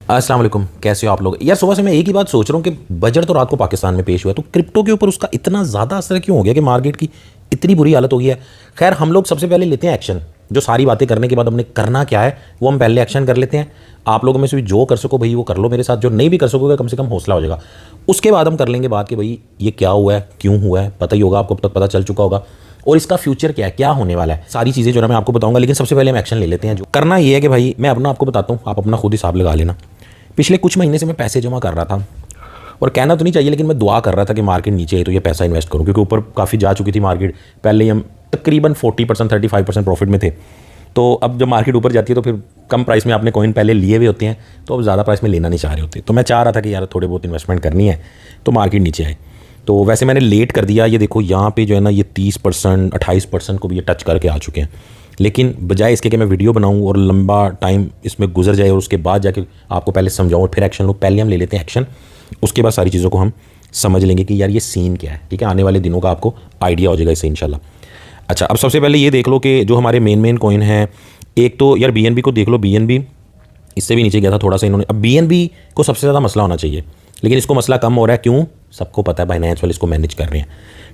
अस्सलाम वालेकुम, कैसे हो आप लोग। यार सुबह से मैं एक ही बात सोच रहा हूँ कि बजट तो रात को पाकिस्तान में पेश हुआ, तो क्रिप्टो के ऊपर उसका इतना ज़्यादा असर क्यों हो गया कि मार्केट की इतनी बुरी हालत हो गई है। खैर हम लोग सबसे पहले लेते हैं एक्शन। जो सारी बातें करने के बाद हमने करना क्या है वो हम पहले एक्शन कर लेते हैं। आप लोगों में से भी जो कर सको भाई वो कर लो मेरे साथ, जो नहीं भी कर सकोगे कम से कम हौसला हो जाएगा। उसके बाद हम कर लेंगे बात कि भाई ये क्या हुआ है, क्यों हुआ है, पता ही होगा आपको, अब तक पता चल चुका होगा, और इसका फ्यूचर क्या है, क्या होने वाला है, सारी चीज़ें जो है मैं आपको बताऊंगा। लेकिन सबसे पहले हम एक्शन ले लेते हैं। जो करना ये है कि भाई मैं अपना आपको बताता हूँ, आप अपना खुद हिसाब लगा लेना। पिछले कुछ महीने से मैं पैसे जमा कर रहा था, और कहना तो नहीं चाहिए लेकिन मैं दुआ कर रहा था कि मार्केट नीचे है तो ये पैसा इन्वेस्ट करूं, क्योंकि ऊपर काफ़ी जा चुकी थी मार्केट। पहले ही हम तकरीबन 40% 35% प्रॉफिट में थे। तो अब जब मार्केट ऊपर जाती है तो फिर कम प्राइस में आपने कॉइन पहले लिए हुए होते हैं, तो अब ज़्यादा प्राइस में लेना नहीं चाह रहे होते। तो मैं चाह रहा था कि यार थोड़े बहुत इन्वेस्टमेंट करनी है तो मार्केट नीचे आए। तो वैसे मैंने लेट कर दिया। ये देखो यहाँ पे जो है ना ये 30% 28% को भी ये टच करके आ चुके हैं। लेकिन बजाय इसके कि मैं वीडियो बनाऊं और लंबा टाइम इसमें गुजर जाए और उसके बाद जाके आपको पहले समझाऊं और फिर एक्शन लो, पहले हम ले लेते हैं एक्शन। उसके बाद सारी चीज़ों को हम समझ लेंगे कि यार ये सीन क्या है। ठीक है, आने वाले दिनों का आपको आइडिया हो जाएगा इससे इंशाल्लाह। अच्छा, अब सबसे पहले ये देख लो कि जो हमारे मेन कॉइन हैं, एक तो यार BNB को देख लो। BNB इससे भी नीचे गया था थोड़ा सा इन्होंने। अब BNB को सबसे ज़्यादा मसला होना चाहिए, लेकिन इसको मसला कम हो रहा है। क्यों? सबको पता है बाइनेंस वाले इसको मैनेज कर रहे हैं।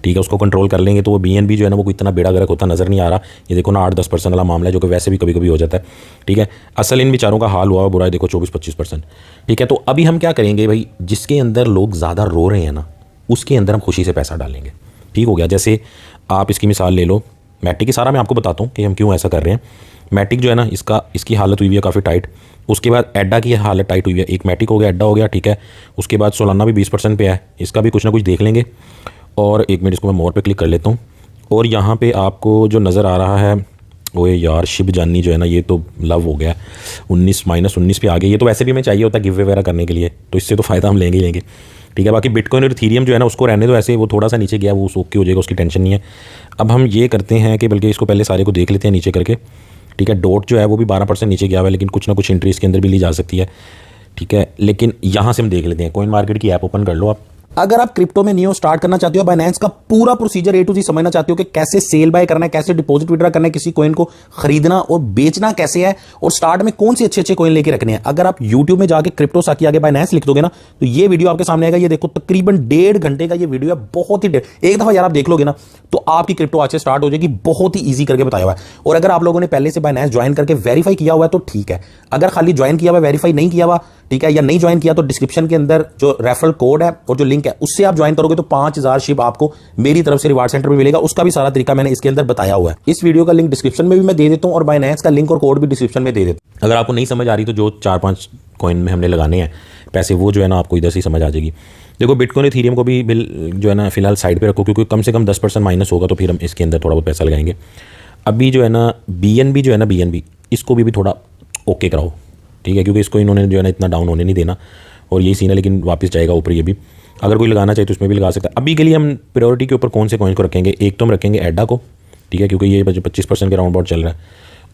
ठीक है, उसको कंट्रोल कर लेंगे तो वो BNB जो है ना वो कोई इतना बेड़ा गर्क होता नज़र नहीं आ रहा। ये देखो ना 8-10% वाला मामला है, जो कि वैसे भी कभी कभी हो जाता है। ठीक है, असल इन बेचारों का हाल हुआ बुरा है, देखो 24-25%। ठीक है, तो अभी हम क्या करेंगे भाई, जिसके अंदर लोग ज़्यादा रो रहे हैं ना उसके अंदर हम खुशी से पैसा डालेंगे। ठीक हो गया। जैसे आप इसकी मिसाल ले लो मैटिक की। सारा मैं आपको बताता हूँ कि हम क्यों ऐसा कर रहे हैं। मैटिक जो है ना इसकी हालत हुई है काफ़ी टाइट। उसके बाद एडा की हालत टाइट हुई है। एक मैटिक हो गया, एडा हो गया। ठीक है, उसके बाद सोलाना भी 20% पे है, इसका भी कुछ ना कुछ देख लेंगे। और एक मिनट, इसको मैं मोर पे क्लिक कर लेता हूँ। और यहाँ पे आपको जो नज़र आ रहा है वो यार शिव जानी जो है ना, ये तो लव हो गया 19 पे आ गया। ये तो वैसे भी हमें चाहिए होता है गिव वगैरह करने के लिए, तो इससे तो फ़ायदा हम लेंगे ही लेंगे। ठीक है, बाकी बिटकॉइन और इथेरियम जो है ना उसको रहने दो ऐसे, वो थोड़ा सा नीचे गया वो ओके हो जाएगा, उसकी टेंशन नहीं है। अब हम ये करते हैं कि बल्कि इसको पहले सारे को देख लेते हैं नीचे करके। ठीक है, डॉट जो है वो भी 12% नीचे गया हुआ है, लेकिन कुछ ना कुछ एंट्री इसके अंदर भी ली जा सकती है। ठीक है, लेकिन यहाँ से हम देख लेते हैं। कॉइन मार्केट की ऐप ओपन कर लो आप। अगर आप क्रिप्टो में न्यू स्टार्ट करना चाहते हो, बाइनेंस का पूरा प्रोसीजर A to Z समझना चाहते हो कि कैसे सेल बाय करना है, कैसे डिपॉजिट विड्रॉ करना है, किसी कॉइन को खरीदना और बेचना कैसे है, और स्टार्ट में कौन से अच्छे कॉइन लेके रखने हैं, अगर आप YouTube में जाके क्रिप्टो साकी आगे बाइनेंस लिख दोगे ना तो ये वीडियो आपके सामने आएगा। ये देखो तकरीबन 1.5 घंटे का ये वीडियो है, बहुत ही एक दफा यार आप देख लोगे ना तो आपकी क्रिप्टो आज से स्टार्ट हो जाएगी। बहुत ही ईजी करके बताया हुआ है। और अगर आप लोगों ने पहले से बाइनेंस ज्वाइन करके वेरीफाई किया हुआ है तो ठीक है, अगर खाली ज्वाइन किया हुआ वेरीफाई नहीं किया हुआ, ठीक है, या नहीं ज्वाइन किया, तो डिस्क्रिप्शन के अंदर जो रेफरल कोड है और जो लिंक है उससे आप ज्वाइन करोगे तो 5000 शिप आपको मेरी तरफ से रिवार्ड सेंटर में मिलेगा। उसका भी सारा तरीका मैंने इसके अंदर बताया हुआ है। इस वीडियो का लिंक डिस्क्रिप्शन में भी मैं दे देता हूं और बाइनेंस का लिंक और कोड भी डिस्क्रिप्शन में दे देता हूं। अगर आपको नहीं समझ आ रही तो जो 4-5 कॉइन में हमने लगाने हैं पैसे, वो जो है ना आपको इधर से समझ आ जाएगी। देखो बिटकॉइन इथेरियम को भी बिल जो है ना फिलहाल साइड पे रखो, क्योंकि कम से कम 10% माइनस होगा तो फिर हम इसके अंदर थोड़ा बहुत पैसा लगाएंगे। अभी जो है ना BNB जो है ना BNB इसको भी थोड़ा ओके कराओ। ठीक है, क्योंकि इसको इन्होंने जो है ना इतना डाउन होने नहीं देना, और यही सीन है, लेकिन वापस जाएगा ऊपर। ये भी अगर कोई लगाना चाहे तो उसमें भी लगा सकता है। अभी के लिए हम प्रायोरिटी के ऊपर कौन से कॉइन को रखेंगे, एक तो हम रखेंगे एडा को। ठीक है, क्योंकि ये 25% के राउंड अबाउट चल रहा है।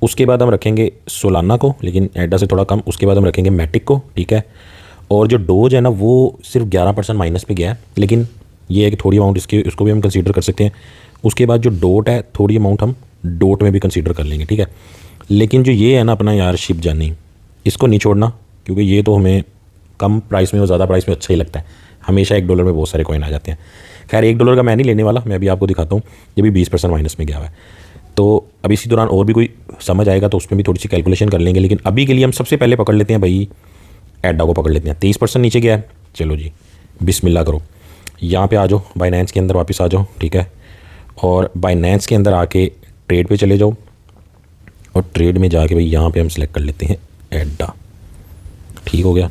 उसके बाद हम रखेंगे सोलाना को, लेकिन एडा से थोड़ा कम। उसके बाद हम रखेंगे मैटिक को। ठीक है, और जो डोज है ना वो सिर्फ 11% माइनस पे गया है, लेकिन ये है कि थोड़ी अमाउंट उसको भी हम कंसीडर कर सकते हैं। उसके बाद जो डोट है थोड़ी अमाउंट हम डोट में भी कंसीडर कर लेंगे। ठीक है, लेकिन जो ये है ना अपना यार शिप जानी, इसको नहीं छोड़ना, क्योंकि ये तो हमें कम प्राइस में और ज़्यादा प्राइस में अच्छा ही लगता है। हमेशा $1 में बहुत सारे कॉइन आ जाते हैं। खैर $1 का मैं नहीं लेने वाला, मैं अभी आपको दिखाता हूँ। ये भी 20% माइनस में गया हुआ है। तो अब इसी दौरान और भी कोई समझ आएगा तो उसमें भी थोड़ी सी कैलकुलेशन कर लेंगे, लेकिन अभी के लिए हम सबसे पहले पकड़ लेते हैं भाई एडा को पकड़ लेते हैं। 23% नीचे गया है। चलो जी बिस्मिल्लाह करो, यहाँ पे आ जाओ, बाइनेंस के अंदर वापस आ जाओ। ठीक है, और बाइनेंस के अंदर आके ट्रेड पे चले जाओ, और ट्रेड में जाके भाई यहाँ पे हम सेलेक्ट कर लेते हैं एडा। ठीक हो गया,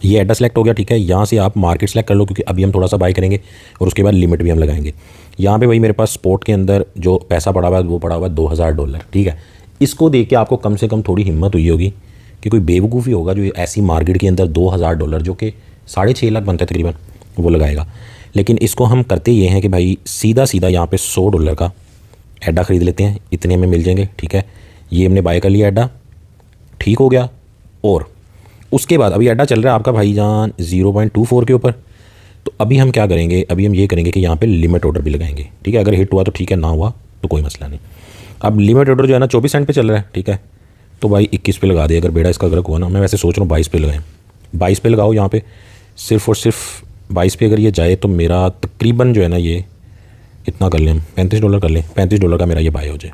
ये एडा सेलेक्ट हो गया। ठीक है, यहाँ से आप मार्केट सेलेक्ट कर लो, क्योंकि अभी हम थोड़ा सा बाय करेंगे और उसके बाद लिमिट भी हम लगाएंगे। यहाँ पे भाई मेरे पास स्पॉट के अंदर जो पैसा पड़ा हुआ है वो पड़ा हुआ है $2000। ठीक है, इसको देख के आपको कम से कम थोड़ी हिम्मत हुई होगी कि कोई बेवकूफ़ी होगा जो ऐसी मार्केट के अंदर $2000 जो कि 6.5 लाख बनता है तकरीबन वो लगाएगा। लेकिन इसको हम करते ये हैं कि भाई सीधा सीधा यहाँ पे $100 का एडा ख़रीद लेते हैं, इतने में मिल जाएंगे। ठीक है, ये हमने बाय कर लिया एडा। ठीक हो गया, और उसके बाद अभी एडा चल रहा है आपका भाईजान 0.24 के ऊपर। तो अभी हम क्या करेंगे, अभी हम ये करेंगे कि यहाँ पे लिमिट ऑर्डर भी लगाएंगे। ठीक है, अगर हिट हुआ तो ठीक है, ना हुआ तो कोई मसला नहीं। अब लिमिट ऑर्डर जो है ना 24 सेंट पे चल रहा है। ठीक है, तो भाई 21 पे लगा दे, अगर बेड़ा इसका गर्क हुआ ना। मैं वैसे सोच रहा हूँ 22 पे लगाएं, 22 पे लगाओ यहाँ पे, सिर्फ और सिर्फ 22 पे अगर ये जाए तो मेरा तकरीबन जो है ना ये इतना कर लें हम, $35 कर लें, $35 का मेरा ये बाय हो जाए।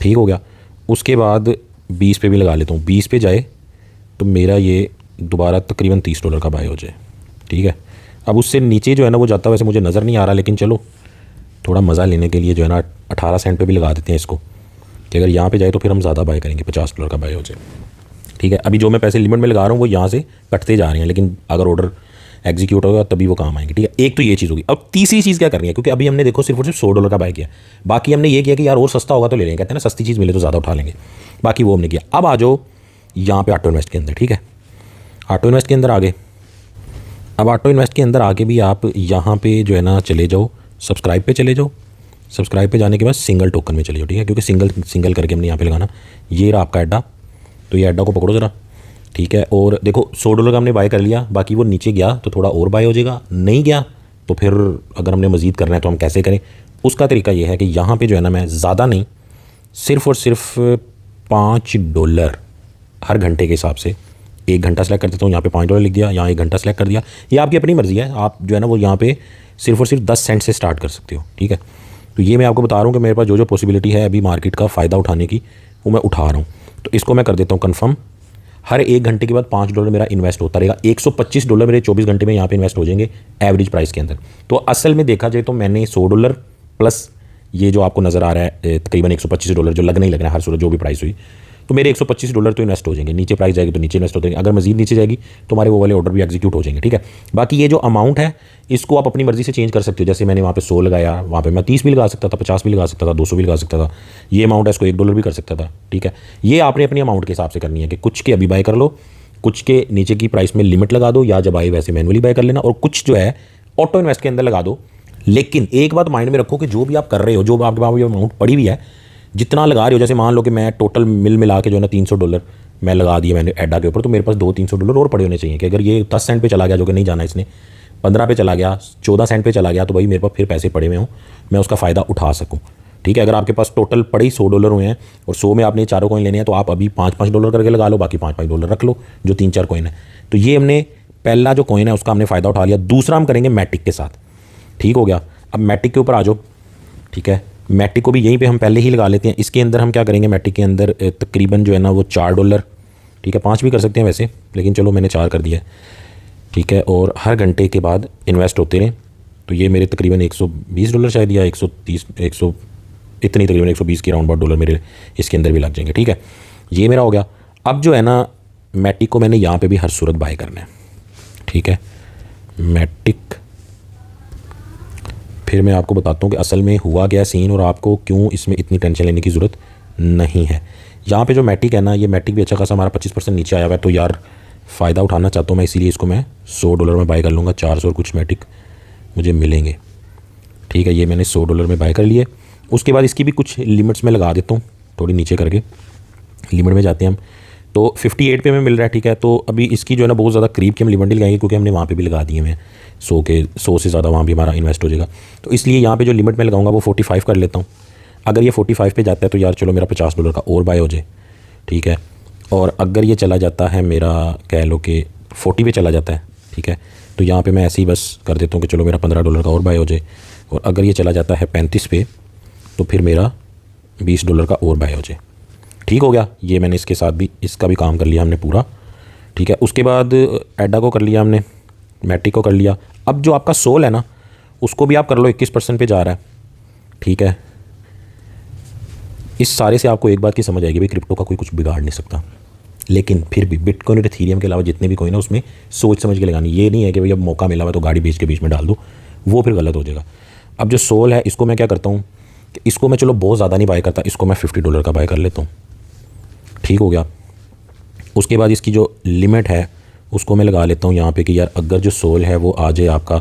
ठीक हो गया। उसके बाद 20 पे भी लगा लेता हूँ, 20 पे जाए तो मेरा ये दोबारा तकरीबन $30 का बाय हो जाए। ठीक है। अब उससे नीचे जो है ना वो जाता वैसे मुझे नज़र नहीं आ रहा, लेकिन चलो थोड़ा मज़ा लेने के लिए जो है ना 18 सेंट पे भी लगा देते हैं इसको, कि अगर यहाँ पे जाए तो फिर हम ज़्यादा बाय करेंगे, $50 का बाय हो जाए। ठीक है। अभी जो मैं पैसे लिमिट में लगा रहा हूँ वो यहाँ से कटते जा रहे हैं, लेकिन अगर ऑर्डर एग्जीक्यूट होगा तभी वो काम आएंगे। ठीक है। एक तो ये चीज़ होगी। अब तीसरी चीज़ क्या करनी है, क्योंकि अभी हमने देखो सिर्फ और सिर्फ $100 का बाय किया, बाकी हमने ये किया कि यार और सस्ता होगा तो ले लेंगे, कहते हैं ना सस्ती चीज़ मिले तो ज़्यादा उठा लेंगे, बाकी वो हमने किया। अब आ जाओ यहाँ पे ऑटो इन्वेस्ट के अंदर। ठीक है। ऑटो इन्वेस्ट के अंदर आगे, अब ऑटो इन्वेस्ट के अंदर आके भी आप यहाँ पे जो है ना चले जाओ, सब्सक्राइब पे चले जाओ। सब्सक्राइब पे जाने के बाद सिंगल टोकन में चले जाओ। ठीक है। क्योंकि सिंगल करके हमने यहाँ पे लगाना। ये रहा आपका अड्डा, तो ये अड्डा को पकड़ो ज़रा। ठीक है। और देखो $100 का हमने बाय कर लिया, बाकी वो नीचे गया तो थोड़ा और बाय हो जाएगा, नहीं गया तो फिर अगर हमने मज़ीद करना है तो हम कैसे करें। उसका तरीका ये है कि यहाँ पे जो है ना मैं ज़्यादा नहीं, सिर्फ और सिर्फ $5 हर घंटे के हिसाब से, 1 घंटा सेलेक्ट कर देता हूँ, यहाँ पे $5 लिख दिया, यहाँ 1 घंटा सेलेक्ट कर दिया। ये आपकी अपनी मर्ज़ी है, आप जो है ना वो यहाँ पे सिर्फ और सिर्फ 10 सेंट से स्टार्ट कर सकते हो। ठीक है। तो ये मैं आपको बता रहा हूँ कि मेरे पास जो जो पॉसिबिलिटी है अभी मार्केट का फ़ायदा उठाने की वो मैं उठा रहा हूँ। तो इसको मैं कर देता हूँ कन्फर्म। हर 1 घंटे के बाद $5 मेरा इन्वेस्ट होता रहेगा। $125 मेरे 24 घंटे में यहाँ पे इन्वेस्ट हो जाएंगे एवरेज प्राइस के अंदर। तो असल में देखा जाए तो मैंने $100 प्लस ये जो आपको नज़र आ रहा है तकरीबन $125 जो लगना ही लगना है हर सूरत जो भी प्राइस हुई, तो मेरे $125 तो इन्वेस्ट हो जाएंगे। नीचे प्राइस जाएगी तो नीचे इन्वेस्ट हो जाएंगे, अगर मजीद नीचे जाएगी तो हमारे वो वाले ऑर्डर भी एग्जीक्यूट हो जाएंगे। ठीक है। बाकी ये जो अमाउंट है इसको आप अपनी मर्जी से चेंज कर सकते हो। जैसे मैंने वहाँ पे 100 लगाया, वहाँ पे मैं 30 भी लगा सकता था, 50 भी लगा सकता था, 200 भी लगा सकता था। ये अमाउंट है इसको $1 भी कर सकता था। ठीक है। ये आपने अपनी अमाउंट के हिसाब से करनी है कि कुछ के अभी बाय कर लो, कुछ के नीचे की प्राइस में लिमिट लगा दो, या जब आए वैसे मैनुअली बाय कर लेना, और कुछ जो है ऑटो इन्वेस्ट के अंदर लगा दो। लेकिन एक बात माइंड में रखो कि जो भी आप कर रहे हो, जो आपके पास अमाउंट पड़ी हुई है, जितना लगा रहे हो, जैसे मान लो कि मैं टोटल मिला के जो है ना $300 मैं लगा दिया मैंने एडा के ऊपर, तो मेरे पास $200-300 और पड़े होने चाहिए कि अगर ये 10 सेंट पे चला गया, जो कि नहीं जाना इसने, 15 पे चला गया, 14 सेंट पे चला गया, तो भाई मेरे पास फिर पैसे पड़े हुए हों, मैं उसका फ़ायदा उठा सकूँ। ठीक है। अगर आपके पास टोटल पड़े ही $100 हुए हैं और 100 में आपने चारों कॉइन लेने हैं, तो आप अभी $5-5 करके लगा लो, बाकी $5-5 रख लो जो 3-4 कॉइन है। तो ये हमने पहला जो कॉइन है उसका हमने फ़ायदा उठा लिया। दूसरा हम करेंगे मैटिक के साथ। ठीक हो गया। अब मैटिक के ऊपर आ जाओ। ठीक है। मैटिक को भी यहीं पे हम पहले ही लगा लेते हैं। इसके अंदर हम क्या करेंगे, मैटिक के अंदर तकरीबन जो है ना वो $4, ठीक है, 5 भी कर सकते हैं वैसे, लेकिन चलो मैंने 4 कर दिया। ठीक है। और हर घंटे के बाद इन्वेस्ट होते रहे, तो ये मेरे तकरीबन $120 शायद या 130 100 इतनी तकरीबन 120 के राउंड $1 मेरे इसके अंदर भी लग जाएंगे। ठीक है। ये मेरा हो गया। अब जो है ना मैटिक को मैंने यहाँ पे भी हर सूरत बाय करना है। ठीक है। मैटिक फिर मैं आपको बताता हूँ कि असल में हुआ क्या सीन और आपको क्यों इसमें इतनी टेंशन लेने की ज़रूरत नहीं है। यहाँ पे जो मैटिक है ना, ये मैटिक भी अच्छा खासा हमारा 25% नीचे आया हुआ है, तो यार फ़ायदा उठाना चाहता हूँ मैं, इसीलिए इसको मैं $100 में बाय कर लूँगा। 400 और कुछ मैटिक मुझे मिलेंगे। ठीक है। ये मैंने $100 में बाय कर लिए। उसके बाद इसकी भी कुछ लिमिट्स में लगा देता हूँ, थोड़ी नीचे करके लिमिट में जाते हैं हम, तो 58 पे में मिल रहा है। ठीक है। तो अभी इसकी जो है ना बहुत ज़्यादा करीब की हम लिमिट नहीं लगाएंगे, क्योंकि हमने वहाँ पे भी लगा दिए हैं 100 से ज़्यादा, वहाँ भी हमारा इन्वेस्ट हो जाएगा। तो इसलिए यहाँ पे जो लिमिट में लगाऊंगा वो 45 कर लेता हूँ। अगर ये 45 पे जाता है तो यार चलो मेरा $50 का और बाय हो जाए। ठीक है। और अगर ये चला जाता है मेरा, कह लो कि 40 पे चला जाता है, ठीक है, तो यहाँ पे मैं ऐसे ही बस कर देता हूँ कि चलो मेरा $15 का और बाय हो जाए। और अगर ये चला जाता है 35 पे, तो फिर मेरा $20 का और बाय हो जाए। ठीक हो गया। ये मैंने इसके साथ भी, इसका भी काम कर लिया हमने पूरा। ठीक है। उसके बाद एडा को कर लिया हमने, मैटिक को कर लिया। अब जो आपका सोल है ना, उसको भी आप कर लो, 21% पे जा रहा है। ठीक है। इस सारे से आपको एक बात की समझ आएगी, भाई क्रिप्टो का कोई कुछ बिगाड़ नहीं सकता, लेकिन फिर भी बिटकॉइन और इथेरियम के अलावा जितने भी कॉइन है उसमें सोच समझ के लगानी। ये नहीं है कि भाई अब मौका मिला हुआ तो गाड़ी बेच के बीच में डाल दो, वो फिर गलत हो जाएगा। अब जो सोल है इसको मैं क्या करता हूँ कि इसको मैं चलो बहुत ज़्यादा नहीं बाय करता, इसको मैं $50 का बाय कर लेता हूँ। ठीक हो गया। उसके बाद इसकी जो लिमिट है उसको मैं लगा लेता हूँ यहाँ पे कि यार अगर जो सोल है वो आ जाए आपका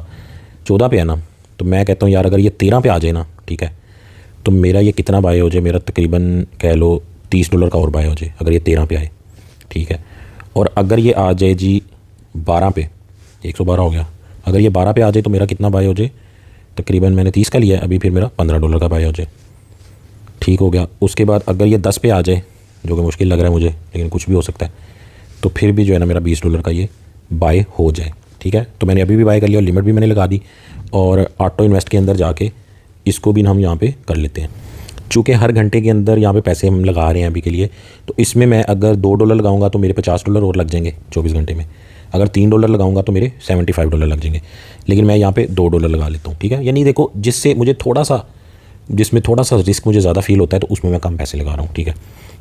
14 पे है ना, तो मैं कहता हूँ यार अगर ये 13 पे आ जाए ना, ठीक है, तो मेरा ये कितना बाय हो जाए, मेरा तकरीबन कह लो $30 का और बाय हो जाए अगर ये 13 पे आए। ठीक है। और अगर ये आ जाए जी 12 पे, 112 हो गया, अगर ये 12 पे आ जाए तो मेरा कितना बाय हो जाए, तकरीबन मैंने 30 का लिया है अभी, फिर मेरा $15 का बाय हो जाए। ठीक हो गया। उसके बाद अगर ये 10 पे आ जाए, जो कि मुश्किल लग रहा है मुझे, लेकिन कुछ भी हो सकता है, तो फिर भी जो है ना मेरा $20 का ये बाय हो जाए, ठीक है। तो मैंने अभी भी बाय कर लिया और लिमिट भी मैंने लगा दी, और ऑटो इन्वेस्ट के अंदर जाके इसको भी हम यहाँ पे कर लेते हैं। चूँकि हर घंटे के अंदर यहाँ पे पैसे हम लगा रहे हैं अभी के लिए, तो इसमें मैं अगर $2 लगाऊंगा तो मेरे $50 और लग जाएंगे 24 घंटे में। अगर $3 लगाऊंगा तो मेरे $75 लग जाएंगे। लेकिन मैं यहाँ पे $2 लगा लेता हूँ, ठीक है। यानी देखो, जिससे मुझे जिसमें थोड़ा सा रिस्क मुझे ज़्यादा फील होता है, तो उसमें मैं कम पैसे लगा रहा हूँ, ठीक है।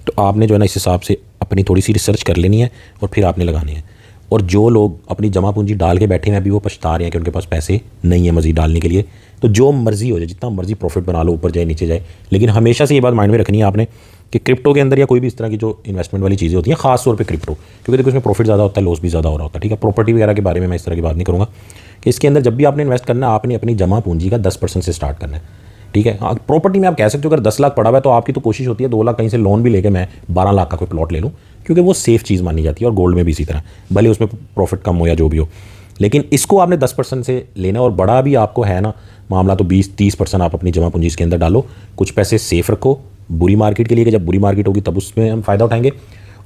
तो आपने जो है ना इस हिसाब से अपनी थोड़ी सी रिसर्च कर लेनी है और फिर आपने लगानी है। और जो लोग अपनी जमा पूंजी डाल के बैठे हैं अभी, वो पछता रहे हैं कि उनके पास पैसे नहीं है मज़ीद डालने के लिए, तो जो मर्ज़ी हो जाए, जितना मर्ज़ी प्रॉफिट बना लो, ऊपर जाए नीचे जाए, लेकिन हमेशा से ये बात माइंड में रखनी है आपने कि क्रिप्टो के अंदर या कोई भी इस तरह की जो इन्वेस्टमेंट वाली चीज़ें होती हैं, खास तौर पे क्रिप्टो, क्योंकि देखो इसमें प्रॉफिट ज़्यादा होता है, लॉस भी ज़्यादा हो रहा होता है, ठीक है। प्रॉपर्टी वगैरह के बारे में मैं इस तरह की बात नहीं करूँगा कि इसके अंदर जब भी आपने इन्वेस्ट करना है, आपने अपनी जमा पूंजी का 10% से स्टार्ट करना है, ठीक है। हाँ, प्रॉपर्टी में आप कह सकते हो अगर 10 लाख पड़ा हुआ है तो आपकी तो कोशिश होती है 2 लाख कहीं से लोन भी लेके मैं 12 लाख का कोई प्लॉट ले लूँ, क्योंकि वो सेफ़ चीज़ मानी जाती है। और गोल्ड में भी इसी तरह, भले उसमें प्रॉफिट कम हो या जो भी हो, लेकिन इसको आपने 10% से लेना। और बड़ा भी आपको है ना मामला, तो 20-30% आप अपनी जमा पूंजी इसके अंदर डालो, कुछ पैसे सेफ रखो बुरी मार्केट के लिए, कि जब बुरी मार्केट होगी तब उसमें हम फ़ायदा उठाएंगे।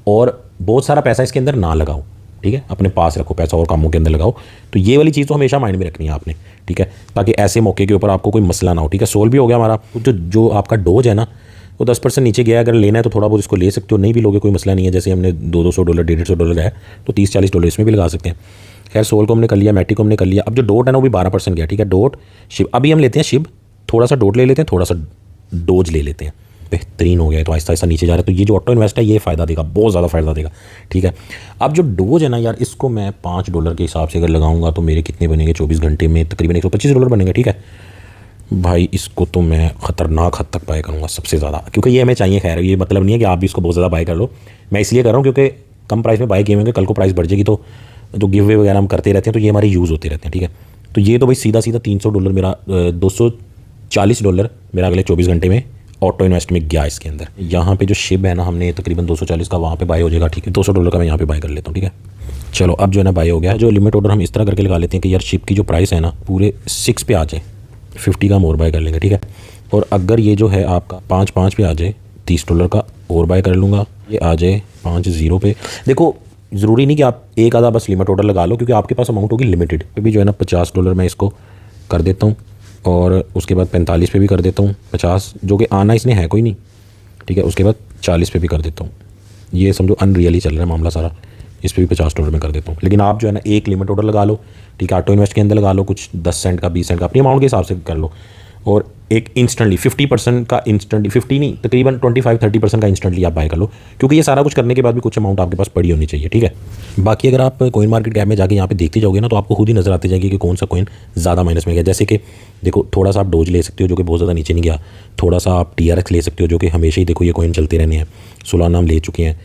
और बहुत सारा पैसा इसके अंदर ना लगाओ, ठीक है, अपने पास रखो पैसा और कामों के अंदर लगाओ। तो ये वाली चीज़ तो हमेशा माइंड में रखनी है आपने, ठीक है, ताकि ऐसे मौके के ऊपर आपको कोई मसला ना हो, ठीक है। सोल्व भी हो गया हमारा। जो आपका डोज है ना, वो 10% नीचे गया, अगर लेना है तो थोड़ा बहुत इसको ले सकते हो, नहीं भी लोगे कोई मसला नहीं है। जैसे हमने $200, $150 है, तो $30-40 इसमें भी लगा सकते हैं। खैर, सोल को हमने कर लिया, मैटी को हमने कर लिया। अब जो डोट है ना, वो भी 12% गया, ठीक है। डोट, शिब, अभी हम लेते हैं शिब, थोड़ा सा डोट ले लेते हैं, थोड़ा सा डोज ले लेते हैं। बेहतरीन हो गया है, तो आहिस्ता आहिस्ता नीचे जा रहा है। तो ये जो ऑटो इन्वेस्ट है, ये फ़ायदा देगा, बहुत ज़्यादा फ़ायदा देगा, ठीक है। अब जो डोज है ना यार, इसको मैं $5 के हिसाब से अगर लगाऊंगा तो मेरे कितने बनेंगे 24 घंटे में? तकरीबन $125 बनेंगे, ठीक है भाई। इसको तो मैं ख़तरनाक हद तक बाय करूँगा सबसे ज़्यादा, क्योंकि ये हमें चाहिए। खैर, ये मतलब नहीं है कि आप भी इसको बहुत ज़्यादा बाय कर लो, मैं इसलिए कर रहा हूँ क्योंकि कम प्राइस में बाय किए होंगे, कल को प्राइस बढ़ जाएगी तो जो गिव वे वगैरह हम करते रहते हैं, तो ये हमारे यूज़ होते रहते हैं, ठीक है। तो ये तो भाई सीधा सीधा $300 मेरा, $240 मेरा अगले 24 घंटे में ऑटो इन्वेस्ट में गया इसके अंदर। यहाँ पे जो शिब है ना, हमने तकरीबन 240 का वहाँ पे बाय हो जाएगा, ठीक है। $200 का मैं यहाँ पे बाय कर लेता हूँ, ठीक है। चलो, अब जो है ना बाय हो गया। जो लिमिट ऑर्डर हम इस तरह करके लगा लेते हैं कि यार शिप की जो प्राइस है ना पूरे 6 पे आ जाए, 50 का हम और बाय कर लेंगे, ठीक है। और अगर ये जो है आपका 5 पे आ जाए, $30 का और बाय कर लूँगा। ये आ जाए 50 पे। देखो, ज़रूरी नहीं कि आप एक आधा बस लिमिट ऑर्डर लगा लो, क्योंकि आपके पास अमाउंट होगी लिमिटेड। अभी जो है ना $50 मैं इसको कर देता हूँ, और उसके बाद 45 पे भी कर देता हूँ 50, जो कि आना इसने है कोई नहीं, ठीक है। उसके बाद 40 पे भी कर देता हूँ। ये समझो अनरियली चल रहा है मामला सारा, इस पर भी $50 में कर देता हूँ। लेकिन आप जो है ना एक लिमिट ऑर्डर लगा लो, ठीक है। ऑटो इन्वेस्ट के अंदर लगा लो, कुछ 10 सेंट का, 20 सेंट का, अपनी अमाउंट के हिसाब से कर लो। और एक इंस्टेंटली 50% का, इंस्टेंटली 50 नहीं, तकरीबन 25-30% का इंस्टेंटली आप बाय कर लो, क्योंकि ये सारा कुछ करने के बाद भी कुछ अमाउंट आपके पास पड़ी होनी चाहिए, ठीक है। बाकी अगर आप कोइन मार्केट कैप में जाके यहाँ पे देखते जाओगे ना, तो आपको खुद ही नजर आते जाएंगे कि कौन सा कॉइन ज़्यादा माइनस में गया। जैसे कि देखो, थोड़ा सा आप डोज ले सकते हो, जो कि बहुत ज़्यादा नीचे नहीं गया। थोड़ा सा आप TRX ले सकते हो, जो कि हमेशा ही देखो ये कॉइन चलते रहने हैं। सोलाना हम ले चुके हैं।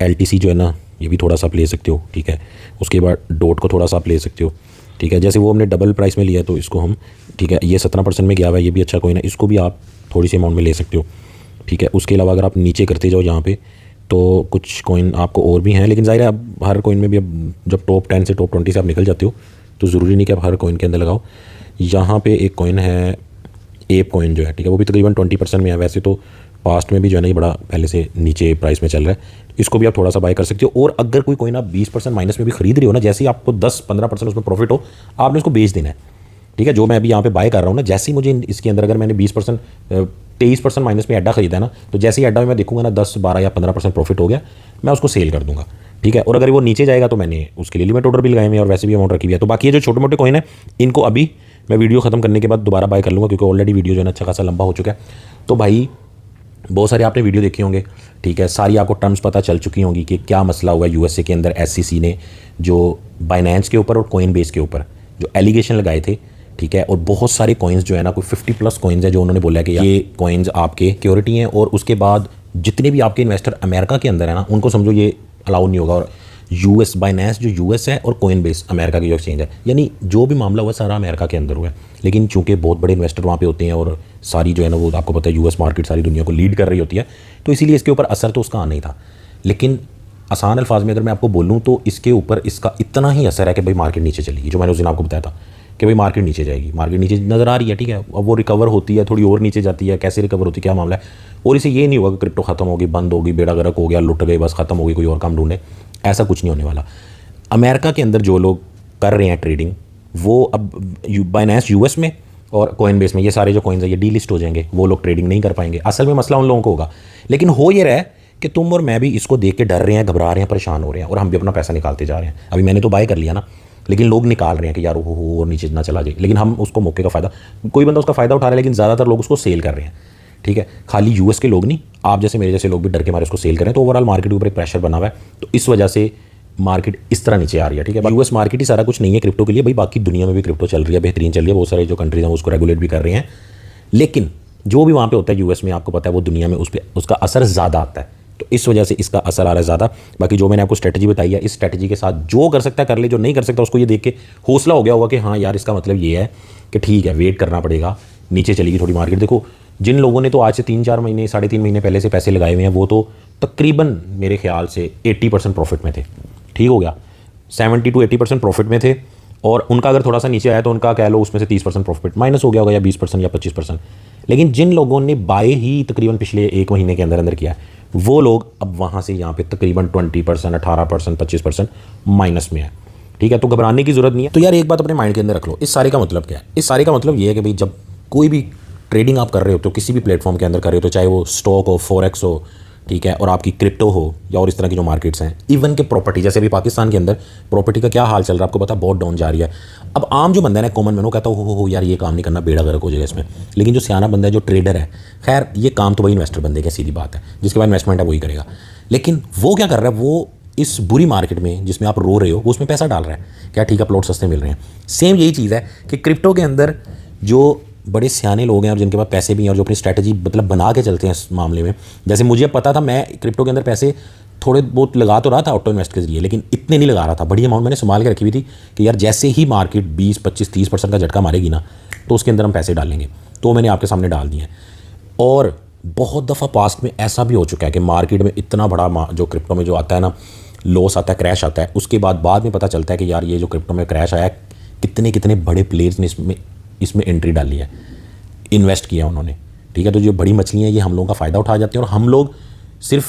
LTC जो है ना, ये भी थोड़ा सा आप ले सकते हो, ठीक है। उसके बाद डोट को थोड़ा सा आप ले सकते हो, ठीक है। जैसे वो हमने डबल प्राइस में लिया, तो इसको हम, ठीक है, ये 17% में गया हुआ है, ये भी अच्छा कॉइन है, इसको भी आप थोड़ी सी अमाउंट में ले सकते हो, ठीक है। उसके अलावा अगर आप नीचे करते जाओ यहाँ पे, तो कुछ कॉइन आपको और भी हैं, लेकिन ज़ाहिर है अब हर कॉइन में भी, अब जब टॉप 10 से टॉप 20 से आप निकल जाते हो, तो ज़रूरी नहीं कि आप हर कॉइन के अंदर लगाओ। यहाँ पे एक कॉइन है एप कॉइन जो है, ठीक है, वो भी तकरीबन 20% में है। वैसे तो पास्ट में भी जो है ना ये बड़ा पहले से नीचे प्राइस में चल रहा है, इसको भी आप थोड़ा सा बाय कर सकते हो। और अगर कोई कॉइन आप 20% माइनस में भी खरीद रहे हो ना, जैसे ही आपको 10-15% उसमें प्रॉफिट हो, आपने उसको बेच देना है, ठीक है। जो मैं अभी यहाँ पे बाय कर रहा हूँ ना, जैसे ही मुझे इसके अंदर, अगर मैंने 20% 23% माइनस में अड्डा खरीदा है ना, तो जैसे ही अड्डा में मैं देखूंगा ना 10, 12 या 15% प्रॉफिट हो गया, मैं उसको सेल कर दूंगा, ठीक है। और अगर वो नीचे जाएगा तो मैंने उसके लिए लिमिट ऑर्डर भी लगाए हुए हैं, और वैसे भी अमाउंट रखी हुई है। तो बाकी ये जो छोटे मोटे कॉइन है, इनको अभी मैं वीडियो खत्म करने के बाद दोबारा बाय कर लूँगा, क्योंकि ऑलरेडी वीडियो जो है ना अच्छा खासा लंबा हो चुका है। तो भाई बहुत सारे आपने वीडियो देखे होंगे, ठीक है, सारी आपको टर्म्स पता चल चुकी होंगी कि क्या मसला हुआ है USA के अंदर। SEC ने जो बाइनेंस के ऊपर और कोइन बेस के ऊपर जो एलिगेशन लगाए थे, ठीक है, और बहुत सारे कॉइन्स जो है ना, कोई 50+ कॉइन्स है जो उन्होंने बोला है कि ये कॉइन्स आपके सिक्योरिटी हैं, और उसके बाद जितने भी आपके इन्वेस्टर अमेरिका के अंदर है ना, उनको समझो ये अलाउ नहीं होगा। और US बाइनेंस जो US है, और कोइन बेस अमेरिका की जो एक्सचेंज है, यानी जो भी मामला हुआ सारा अमेरिका के अंदर हुआ है। लेकिन चूंकि बहुत बड़े इन्वेस्टर वहाँ पे होते हैं, और सारी जो है ना वो आपको पता है US मार्केट सारी दुनिया को लीड कर रही होती है, तो इसीलिए इसके ऊपर असर तो उसका आना ही था। लेकिन आसान अल्फाज में अगर मैं आपको बोलूँ, तो इसके ऊपर इसका इतना ही असर है कि भाई मार्केट नीचे चलेगी, जो मैंने उस दिन आपको बताया था कि भाई मार्केट नीचे जाएगी। मार्केट नीचे नज़र आ रही है, ठीक है। अब वो रिकवर होती है, थोड़ी और नीचे जाती है, कैसे रिकवर होती है, क्या मामला है। और इसे ये नहीं होगा कि क्रिप्टो खत्म होगी, बंद होगी, बेड़ा गर्क हो गया, लुट गए, बस खत्म हो गई, कोई और काम ढूंढे, ऐसा कुछ नहीं होने वाला। अमेरिका के अंदर जो लोग कर रहे हैं ट्रेडिंग, वो अब बाइनेंस यूएस में और कोइनबेस में, ये सारे जो कॉइन्स है ये डीलिस्ट हो जाएंगे, वो लोग ट्रेडिंग नहीं कर पाएंगे। असल में मसला उन लोगों को होगा। लेकिन हो ये रहा है कि तुम और मैं भी इसको देख के डर रहे हैं, घबरा रहे हैं, परेशान हो रहे हैं, और हम भी अपना पैसा निकालते जा रहे हैं। अभी मैंने तो बाय कर लिया ना, लेकिन लोग निकाल रहे हैं कि यार हो और नीचे ना चला जाए, लेकिन हम उसको मौके का फ़ायदा, कोई बंदा उसका फ़ायदा उठा रहा है, लेकिन ज़्यादातर लोग उसको सेल कर रहे हैं। ठीक है, खाली यूएस के लोग नहीं, आप जैसे मेरे जैसे लोग भी डर के मारे उसको सेल करें, तो ओवरऑल मार्केट के ऊपर एक प्रेशर बना हुआ है। तो इस वजह से मार्केट इस तरह नीचे आ रही है। ठीक है, यूएस मार्केट ही सारा कुछ नहीं है क्रिप्टो के लिए भाई, बाकी दुनिया में भी क्रिप्टो चल रही है, बेहतरीन चल रही है, बहुत सारे जो कंट्रीज हैं उसको रेगुलेट भी कर रहे हैं। लेकिन जो भी वहाँ पे होता है यूएस में, आपको पता है वो दुनिया में उस पर उसका असर ज़्यादा आता है, तो इस वजह से इसका असर आ रहा है ज़्यादा। बाकी जो मैंने आपको स्ट्रेटजी बताई है, इस स्ट्रेटजी के साथ जो कर सकता है कर ले, जो नहीं कर सकता उसको ये देख के हौसला हो गया होगा कि हाँ यार इसका मतलब ये है कि ठीक है वेट करना पड़ेगा, नीचे चलेगी थोड़ी मार्केट। देखो जिन लोगों ने तो आज से 3-4 महीने 3.5 महीने पहले से पैसे लगाए हुए हैं, वो तो तकरीबन मेरे ख्याल से 80% प्रॉफिट में थे। ठीक हो गया, 70 to 80% प्रॉफिट में थे, और उनका अगर थोड़ा सा नीचे आया तो उनका कह लो उसमें से 30% प्रॉफिट माइनस हो गया होगा, या 20% या 25%। लेकिन जिन लोगों ने बाय ही तकरीबन पिछले 1 महीने के अंदर अंदर किया है, वो लोग अब वहाँ से यहाँ पे तकरीबन 20%, 18%, 25% माइनस में है। ठीक है, तो घबराने की जरूरत नहीं है। तो यार एक बात अपने माइंड के अंदर रख लो, इस सारे का मतलब क्या है? इस सारे का मतलब ये है कि भाई जब कोई भी ट्रेडिंग आप कर रहे हो तो किसी भी प्लेटफॉर्म के अंदर कर रहे हो, तो चाहे वो स्टॉक हो, फॉरेक्स हो, ठीक है, और आपकी क्रिप्टो हो, या और इस तरह की जो मार्केट्स हैं, इवन के प्रॉपर्टी, जैसे अभी पाकिस्तान के अंदर प्रॉपर्टी का क्या हाल चल रहा है आपको पता, बहुत डाउन जा रही है। अब आम जो बंदा है ना, कॉमन मैन, वो कहता हो यार ये काम नहीं करना, बेड़ा गर्क हो जाएगा इसमें। लेकिन जो सियाना बंदा है, जो ट्रेडर है, खैर ये काम तो वही इन्वेस्टर बंदे की सीधी बात है, जिसके बाद इन्वेस्टमेंट है वही करेगा। लेकिन वो क्या कर रहा है, वो इस बुरी मार्केट में जिसमें आप रो रहे हो, वो उसमें पैसा डाल रहा है। क्या ठीक है, प्लॉट सस्ते मिल रहे हैं। सेम यही चीज़ है कि क्रिप्टो के अंदर जो बड़े सियाने लोग हैं और जिनके पास पैसे भी हैं और जो अपनी स्ट्रैटेजी मतलब बना के चलते हैं इस मामले में, जैसे मुझे पता था, मैं क्रिप्टो के अंदर पैसे थोड़े बहुत लगा तो रहा था ऑटो इन्वेस्ट के जरिए, लेकिन इतने नहीं लगा रहा था। बड़ी अमाउंट मैंने संभाल के रखी हुई थी कि यार जैसे ही मार्केट 20, 25, 30% का झटका मारेगी ना, तो उसके अंदर हम पैसे डालेंगे। तो मैंने आपके सामने डाल दिए हैं। और बहुत दफ़ा पास्ट में ऐसा भी हो चुका है कि मार्केट में इतना बड़ा जो क्रिप्टो में जो आता है ना, लॉस आता है, क्रैश आता है, उसके बाद में पता चलता है कि यार ये जो क्रिप्टो में क्रैश आया है, कितने बड़े प्लेयर्स ने इसमें एंट्री डाली है, इन्वेस्ट किया उन्होंने। ठीक है, तो जो बड़ी मछलियाँ ये हम लोगों का फ़ायदा उठा जाते हैं, और हम लोग सिर्फ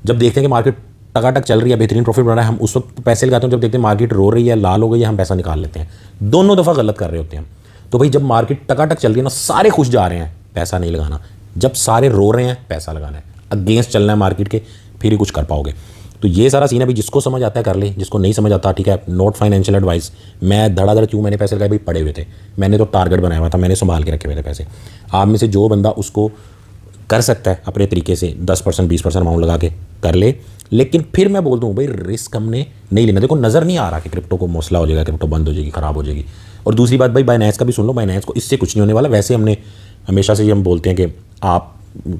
जब देखते हैं कि मार्केट टकाटक चल रही है, बेहतरीन प्रॉफिट बन रहा है, हम उस वक्त पैसे लगाते हैं। जब देखते हैं मार्केट रो रही है, लाल हो गई है, हम पैसा निकाल लेते हैं। दोनों दफ़ा गलत कर रहे होते हैं। तो भाई जब मार्केट टकाटक चल रही है ना, सारे खुश जा रहे हैं, पैसा नहीं लगाना। जब सारे रो रहे हैं, पैसा लगाना है, अगेंस्ट चलना है मार्केट के, फिर ही कुछ कर पाओगे। तो ये सारा सीन है भाई, जिसको समझ आता है कर ले, जिसको नहीं समझ आता ठीक है, नॉट फाइनेंशियल एडवाइस। मैं धड़ाधड़ क्यों मैंने पैसे लगाए भाई, पड़े हुए थे, मैंने तो टारगेट बनाया हुआ था, मैंने संभाल के रखे हुए थे पैसे। आप में से जो बंदा उसको कर सकता है अपने तरीके से 10%, 20% अमाउंट लगा के कर ले। लेकिन फिर मैं बोल दूँ भाई रिस्क हमने नहीं लेना। देखो नज़र नहीं आ रहा कि क्रिप्टो को मसला हो जाएगा, क्रिप्टो बंद हो जाएगी, ख़राब हो जाएगी। और दूसरी बात भाई, बाइनेंस का भी सुन लो, बाइनेंस को इससे कुछ नहीं होने वाला। वैसे हमने हमेशा से ही हम बोलते हैं कि आप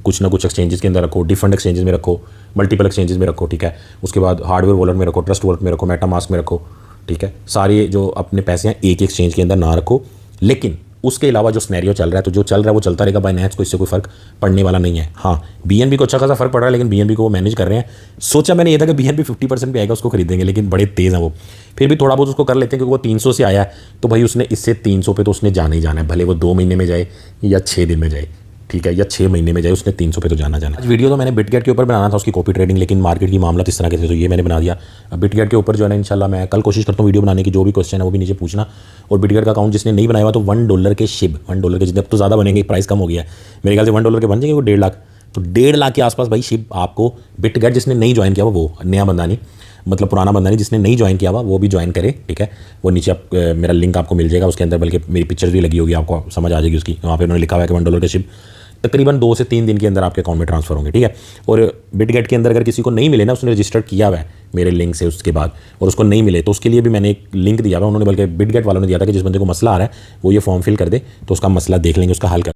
कुछ ना कुछ एक्सचेंजेस के अंदर रखो, डिफरेंट एक्सचेंजेस में रखो, मल्टीपल एक्सचेंजेस में रखो। ठीक है, उसके बाद हार्डवेयर वॉलेट में रखो, ट्रस्ट वॉलेट में रखो, मेटामास्क में रखो। ठीक है, सारे जो अपने पैसे हैं एक एक्सचेंज के अंदर ना रखो। लेकिन उसके अलावा जो सिनेरियो चल रहा है, तो जो चल रहा है वो चलता रहेगा। बाइनेंस को इससे कोई फर्क पड़ने वाला नहीं है। हाँ, बीएनबी को अच्छा खासा फर्क पड़ रहा है, लेकिन बीएनबी को वो मैनेज कर रहे हैं। सोचा मैंने ये था कि बीएनबी 50% पे आएगा, उसको खरीदेंगे, लेकिन बड़े तेज़ हैं वो। फिर भी थोड़ा बहुत उसको कर लेते हैं, क्योंकि वो 300 से आया है, तो भाई उसने इससे 300 पे तो उसने जाना ही जाना है, भले वो 2 महीने में जाए या 6 दिन में जाए। ठीक है, या 6 महीने में जाए, उसने 300 पे तो जाना है। वीडियो तो मैंने बिटगेट के ऊपर बनाना था, उसकी कॉपी ट्रेडिंग, लेकिन मार्केट की मामला इस तरह के थे, तो ये मैंने बना दिया। अब बिटगेट के ऊपर जो है ना, इंशाल्लाह मैं कल कोशिश करता हूँ वीडियो बनाने की। जो भी क्वेश्चन है वो भी नीचे पूछना। और बिटगेट का अकाउंट जिसने नहीं बनाया हुआ, तो $1 के शिप, $1 के जितने, अब तो ज़्यादा बनेंगे, प्राइस कम हो गया है मेरे ख्याल से, $1 के बन जाएंगे वो 1.5 लाख। तो 1.5 लाख के आसपास भाई शिप आपको बिटगेट, जिसने नहीं ज्वाइन किया वो नया बंदा नहीं, मतलब पुराना बंदा नहीं, जिसने नहीं ज्वाइन किया हुआ वो भी ज्वाइन करे। ठीक है, वो नीचे आप मेरा लिंक आपको मिल जाएगा, उसके अंदर बल्कि मेरी पिक्चर भी लगी होगी, आपको समझ आ जाएगी उसकी। वहाँ पे उन्होंने लिखा हुआ है कि $1 के शिप तकरीबन 2 से 3 दिन के अंदर आपके अकाउंट में ट्रांसफर होंगे। ठीक है, और बिटगेट के अंदर अगर किसी को नहीं मिले ना, उसने रजिस्टर किया हुआ है मेरे लिंक से उसके बाद, और उसको नहीं मिले, तो उसके लिए भी मैंने एक लिंक दिया हुआ, उन्होंने बल्कि बिटगेट वालों ने दिया था कि जिस बंदे को मसला आ रहा है वो ये फॉर्म फिल कर दे, तो उसका मसला देख लेंगे, उसका हल कर